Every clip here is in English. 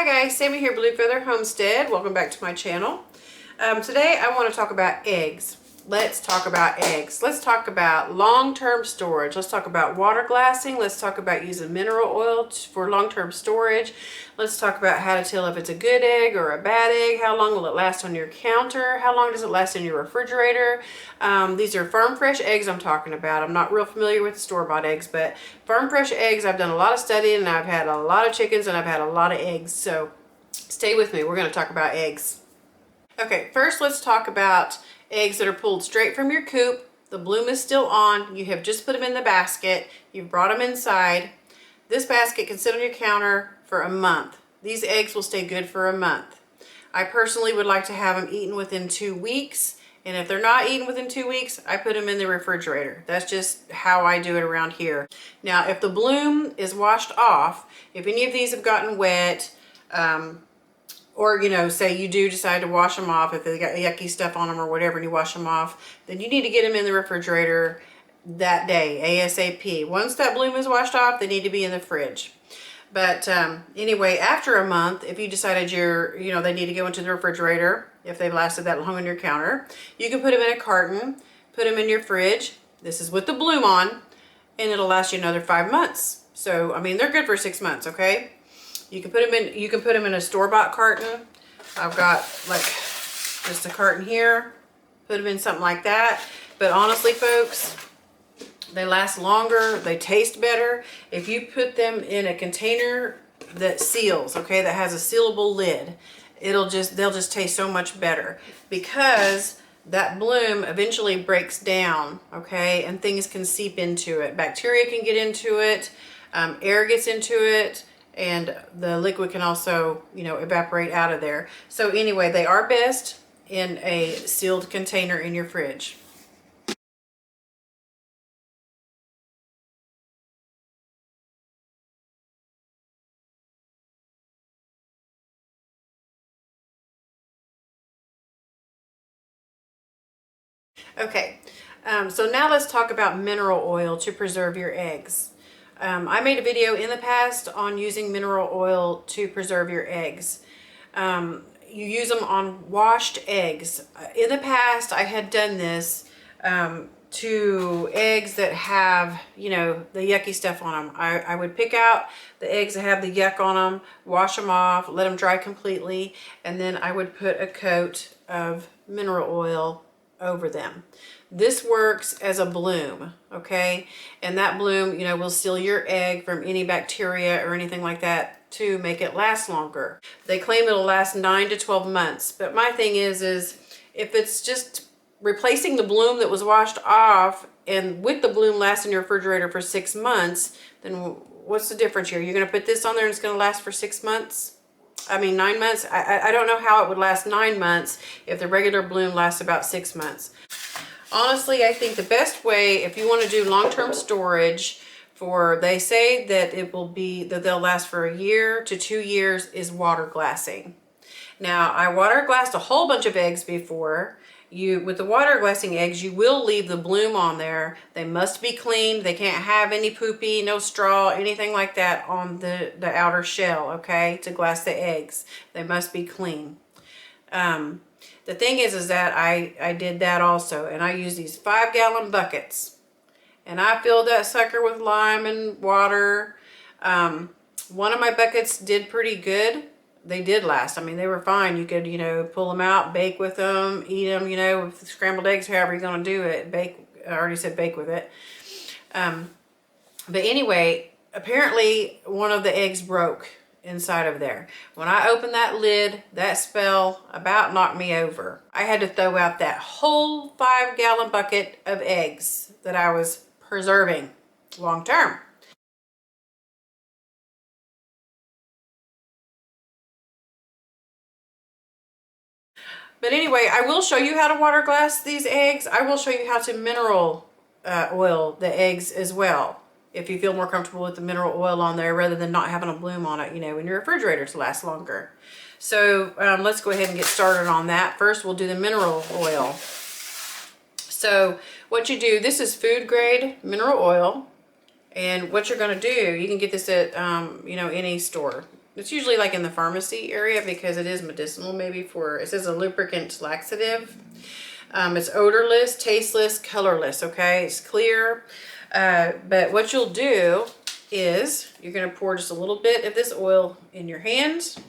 guys, Sammy here, Blue Feather Homestead. Welcome back to my channel. Today I want to talk about eggs. Let's talk about eggs. Let's talk about long-term storage. Let's talk about water glassing. Let's talk about using mineral oil for long-term storage. Let's talk about how to tell if it's a good egg or a bad egg. How long will it last on your counter? How long does it last in your refrigerator? These are farm fresh eggs I'm talking about. I'm not real familiar with the store-bought eggs, but farm fresh eggs, I've done a lot of studying and I've had a lot of chickens and I've had a lot of eggs. So stay with me. We're going to talk about eggs. Okay, first let's talk about eggs that are pulled straight from your coop. The bloom is still on. You have just put them in the basket. You've brought them inside. This basket can sit on your counter for a month. These eggs will stay good for a month. I personally would like to have them eaten within 2 weeks. And if they're not eaten within 2 weeks, I put them in the refrigerator. That's just how I do it around here. Now, if the bloom is washed off, if any of these have gotten wet, or, you know, say you do decide to wash them off, if they got yucky stuff on them or whatever, and you wash them off, then you need to get them in the refrigerator that day, ASAP. Once that bloom is washed off, they need to be in the fridge. But anyway, after a month, if you decided they need to go into the refrigerator, if they've lasted that long on your counter, you can put them in a carton, put them in your fridge. This is with the bloom on, and it'll last you another 5 months. So, I mean, they're good for 6 months, okay? You can put them in a store-bought carton. I've got like just a carton here. Put them in something like that. But honestly, folks, they last longer. They taste better. If you put them in a container that seals, okay, that has a sealable lid, they'll just taste so much better because that bloom eventually breaks down, okay, and things can seep into it. Bacteria can get into it. Air gets into it. And the liquid can also, evaporate out of there. So anyway, they are best in a sealed container in your fridge. Okay, so now let's talk about mineral oil to preserve your eggs. I made a video in the past on using mineral oil to preserve your eggs. You use them on washed eggs. In the past, I had done this to eggs that have, the yucky stuff on them. I would pick out the eggs that have the yuck on them, wash them off, let them dry completely, and then I would put a coat of mineral oil over them. This works as a bloom, okay? And that bloom, will seal your egg from any bacteria or anything like that to make it last longer. They claim it'll last 9 to 12 months, but my thing is if it's just replacing the bloom that was washed off and with the bloom last in your refrigerator for 6 months, then what's the difference here? You're gonna put this on there and it's gonna last for 6 months? I mean, 9 months? I don't know how it would last 9 months if the regular bloom lasts about 6 months. Honestly, I think the best way, if you want to do long-term storage they say that they'll last for 1 year to 2 years, is water glassing. Now, I water glassed a whole bunch of eggs before. With the water glassing eggs, you will leave the bloom on there. They must be cleaned. They can't have any poopy, no straw, anything like that on the outer shell, okay, to glass the eggs. They must be clean. The thing is that I did that also, and I used these 5-gallon buckets, and I filled that sucker with lime and water. One of my buckets did pretty good. They did last. I mean, they were fine. You could, pull them out, bake with them, eat them, with scrambled eggs, however you're going to do it. Bake, I already said bake with it. But anyway, apparently one of the eggs broke inside of there. When I opened that lid, that smell about knocked me over. I had to throw out that whole 5-gallon bucket of eggs that I was preserving long term. But anyway, I will show you how to water glass these eggs. I will show you how to mineral oil the eggs as well, if you feel more comfortable with the mineral oil on there rather than not having a bloom on it, in your refrigerator to last longer. So let's go ahead and get started on that. First, we'll do the mineral oil. So what you do, this is food grade mineral oil. And what you're going to do, you can get this at, any store. It's usually like in the pharmacy area because it is medicinal, maybe for, it says a lubricant laxative. It's odorless, tasteless, colorless, okay? It's clear. But what you'll do is you're going to pour just a little bit of this oil in your hands,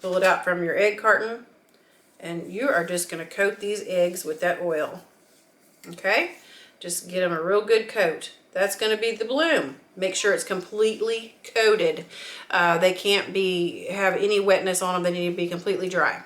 pull it out from your egg carton, and you are just going to coat these eggs with that oil, okay? Just get them a real good coat. That's going to be the bloom. Make sure it's completely coated. They can't have any wetness on them. They need to be completely dry.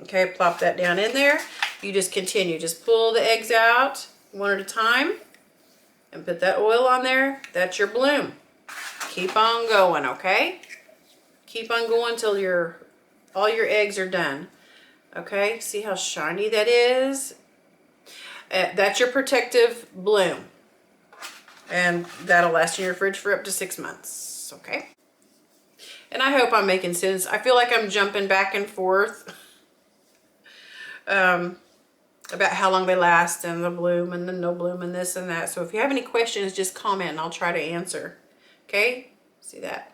Okay, plop that down in there. You just continue. Just pull the eggs out one at a time and put that oil on there. That's your bloom. Keep on going, okay? Keep on going till all your eggs are done. Okay, see how shiny that is? That's your protective bloom. And that'll last in your fridge for up to 6 months, okay? And I hope I'm making sense. I feel like I'm jumping back and forth about how long they last and the bloom and the no bloom and this and that. So if you have any questions, just comment and I'll try to answer. Okay? See that?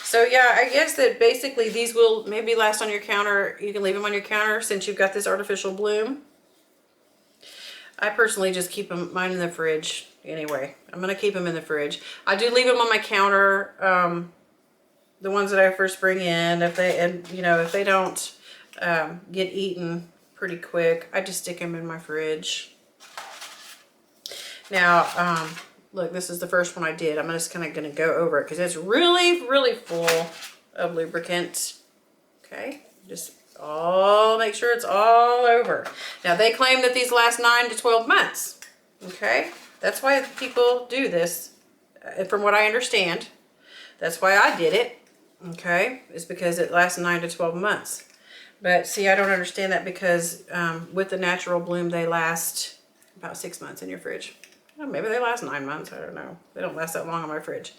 So yeah, I guess that basically these will maybe last on your counter. You can leave them on your counter since you've got this artificial bloom. I personally just keep mine in the fridge anyway. I'm going to keep them in the fridge. I do leave them on my counter, the ones that I first bring in. If they don't get eaten pretty quick, I just stick them in my fridge. Now, look, this is the first one I did. I'm just kind of going to go over it because it's really, really full of lubricant. Okay, just make sure it's all over. Now, they claim that these last 9 to 12 months. Okay, that's why people do this, from what I understand. That's why I did it. Okay, it's because it lasts 9 to 12 months. But see, I don't understand that because with the natural bloom, they last about 6 months in your fridge. Well, maybe they last 9 months. I don't know. They don't last that long on my fridge.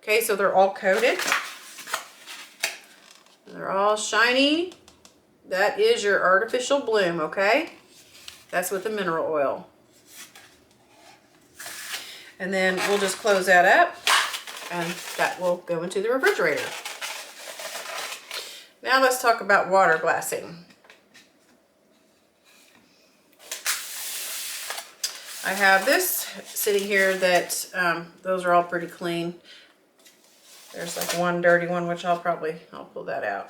Okay, so they're all coated. They're all shiny. That is your artificial bloom, okay? That's with the mineral oil. And then we'll just close that up and that will go into the refrigerator. Now let's talk about water glassing. I have this sitting here that, those are all pretty clean. There's like one dirty one, which I'll pull that out.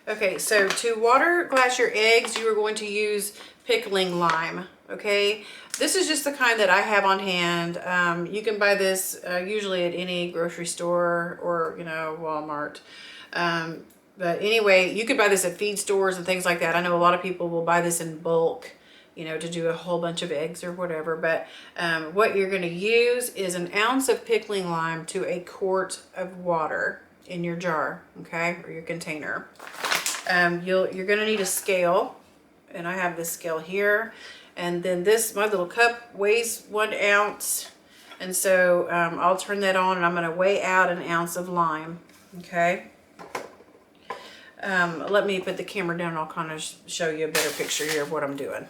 Okay, so to water glass your eggs, you are going to use pickling lime, okay? This is just the kind that I have on hand. You can buy this usually at any grocery store or, Walmart. But anyway, you could buy this at feed stores and things like that. I know a lot of people will buy this in bulk, to do a whole bunch of eggs or whatever. But what you're going to use is 1 ounce of pickling lime to 1 quart of water in your jar, okay, or your container. You're going to need a scale, and I have this scale here. And then my little cup weighs 1 ounce. And so I'll turn that on and I'm going to weigh out 1 ounce of lime, okay? Let me put the camera down and I'll kind of show you a better picture here of what I'm doing.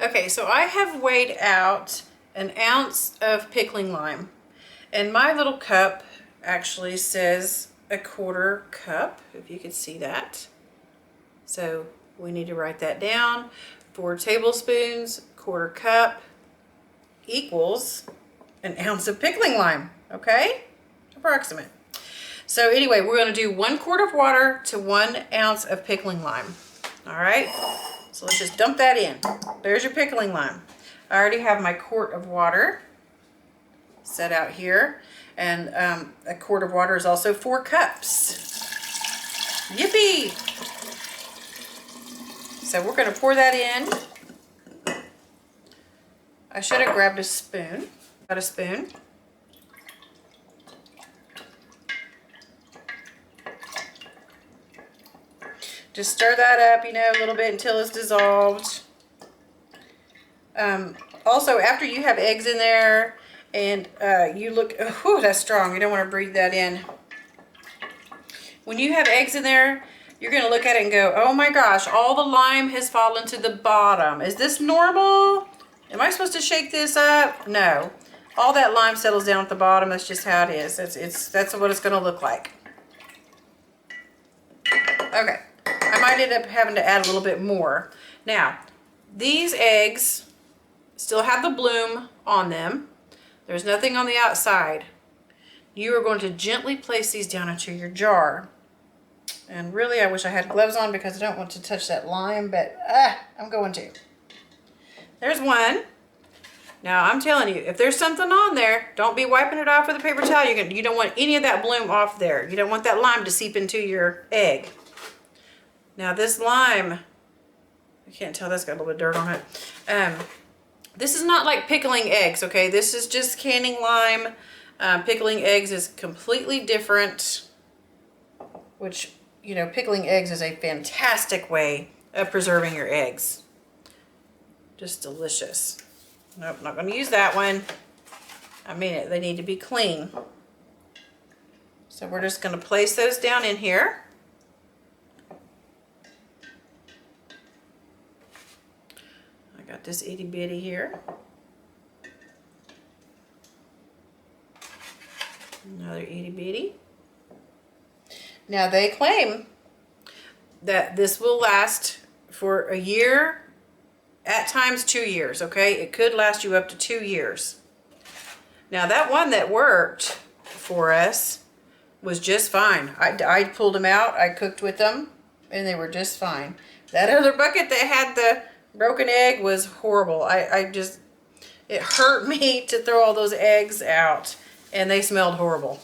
Okay, so I have weighed out 1 ounce of pickling lime. And my little cup actually says 1/4 cup, if you could see that. So we need to write that down. 4 tablespoons, 1/4 cup equals 1 ounce of pickling lime, okay? Approximate. So anyway, we're going to do 1 quart of water to 1 ounce of pickling lime. All right, so let's just dump that in. There's your pickling lime. I already have my quart of water set out here, and 1 quart of water is also 4 cups. Yippee! So we're going to pour that in. I should have grabbed a spoon. Got a spoon. Just stir that up, a little bit until it's dissolved. Also, after you have eggs in there and you look, oh, that's strong. You don't want to breathe that in. When you have eggs in there, you're going to look at it and go, oh my gosh, all the lime has fallen to the bottom. Is this normal? Am I supposed to shake this up? No. all that lime settles down at the bottom. That's just how it is. That's what it's going to look like. Okay, I might end up having to add a little bit more. Now, these eggs still have the bloom on them. There's nothing on the outside. You are going to gently place these down into your jar. And really, I wish I had gloves on because I don't want to touch that lime, but I'm going to. There's one. Now, I'm telling you, if there's something on there, don't be wiping it off with a paper towel. You don't want any of that bloom off there. You don't want that lime to seep into your egg. Now, this lime, I can't tell, that's got a little bit of dirt on it. This is not like pickling eggs, okay? This is just canning lime. Pickling eggs is completely different, which, you know, pickling eggs is a fantastic way of preserving your eggs. Just delicious. Nope, not going to use that one. I mean it, they need to be clean. So we're just going to place those down in here. I got this itty bitty here. Another itty bitty. Now they claim that this will last for a year, at times 2 years, okay? It could last you up to 2 years. Now that one that worked for us was just fine. I pulled them out, I cooked with them, and they were just fine. That other bucket that had the broken egg was horrible. It hurt me to throw all those eggs out, and they smelled horrible.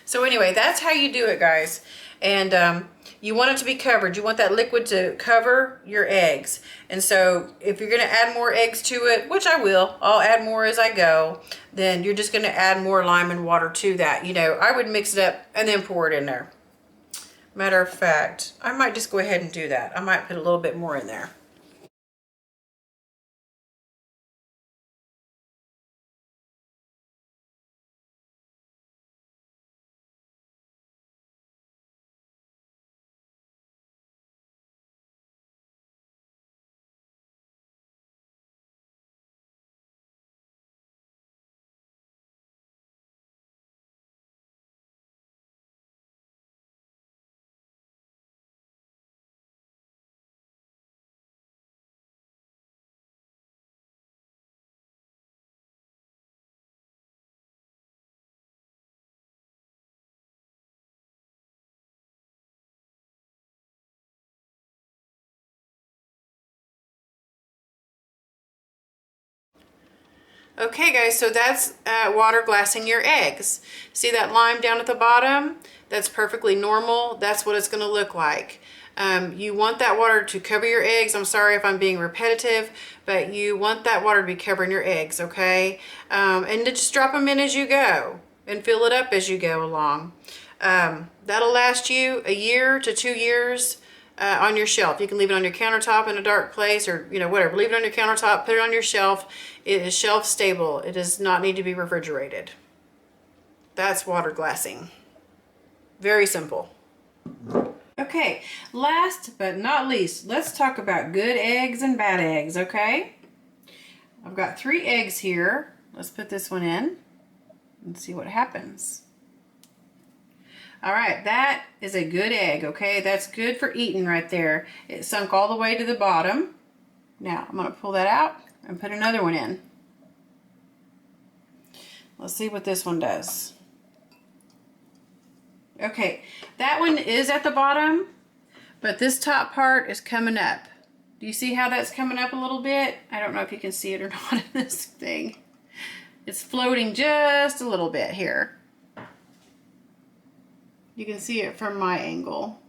So anyway, that's how you do it, guys. And you want it to be covered. You want that liquid to cover your eggs. And so if you're going to add more eggs to it, which I will, I'll add more as I go, then you're just going to add more lime and water to that. You know, I would mix it up and then pour it in there. Matter of fact, I might just go ahead and do that. I might put a little bit more in there. Okay guys, so that's water glassing your eggs. See that lime down at the bottom? That's perfectly normal. That's what it's going to look like. You want that water to cover your eggs. I'm sorry if I'm being repetitive, but you want that water to be covering your eggs, okay? And to just drop them in as you go and fill it up as you go along. That'll last you a year to 2 years. On your shelf. You can leave it on your countertop in a dark place, or you know, whatever. Leave it on your countertop, put it on your shelf. It is shelf stable. It does not need to be refrigerated. That's water glassing. Very simple. Okay, last but not least, let's talk about good eggs and bad eggs, okay? I've got 3 eggs here. Let's put this one in and see what happens. All right, that is a good egg, okay? That's good for eating right there. It sunk all the way to the bottom. Now, I'm gonna pull that out and put another one in. Let's see what this one does. Okay, that one is at the bottom, but this top part is coming up. Do you see how that's coming up a little bit? I don't know if you can see it or not in this thing. It's floating just a little bit here. You can see it from my angle.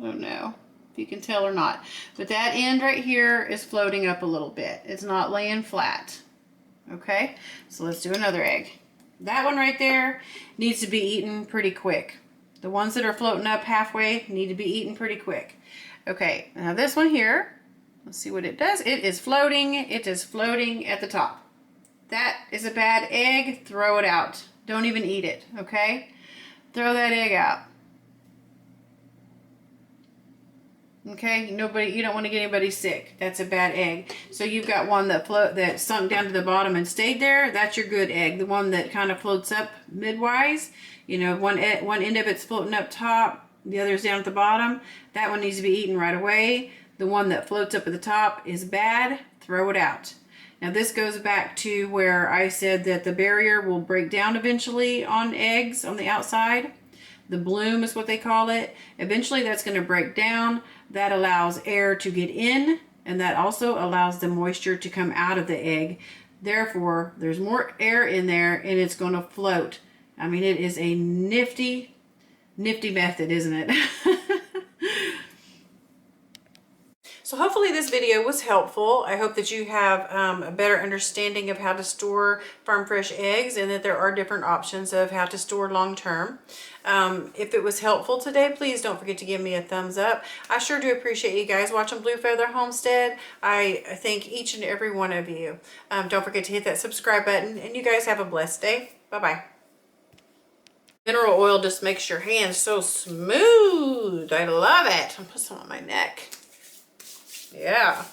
I don't know if you can tell or not. But that end right here is floating up a little bit. It's not laying flat. Okay, so let's do another egg. That one right there needs to be eaten pretty quick. The ones that are floating up halfway need to be eaten pretty quick. Okay, now this one here, let's see what it does. It is floating. It is floating at the top. That is a bad egg. Throw it out. Don't even eat it, okay? Throw that egg out. Okay, you don't want to get anybody sick. That's a bad egg. So you've got one that sunk down to the bottom and stayed there. That's your good egg. The one that kind of floats up midwise, you know, one end of it's floating up top, the other's down at the bottom. That one needs to be eaten right away. The one that floats up at the top is bad. Throw it out. Now this goes back to where I said that the barrier will break down eventually on eggs on the outside. The bloom is what they call it. Eventually that's going to break down. That allows air to get in, and that also allows the moisture to come out of the egg. Therefore, there's more air in there and it's going to float. I mean, it is a nifty method, isn't it? So hopefully this video was helpful. I hope that you have a better understanding of how to store farm fresh eggs, and that there are different options of how to store long term. If it was helpful today, please don't forget to give me a thumbs up. I sure do appreciate you guys watching Blue Feather Homestead. I thank each and every one of you. Don't forget to hit that subscribe button, and you guys have a blessed day. Bye-bye. Mineral oil just makes your hands so smooth. I love it. I'll put some on my neck. Yeah.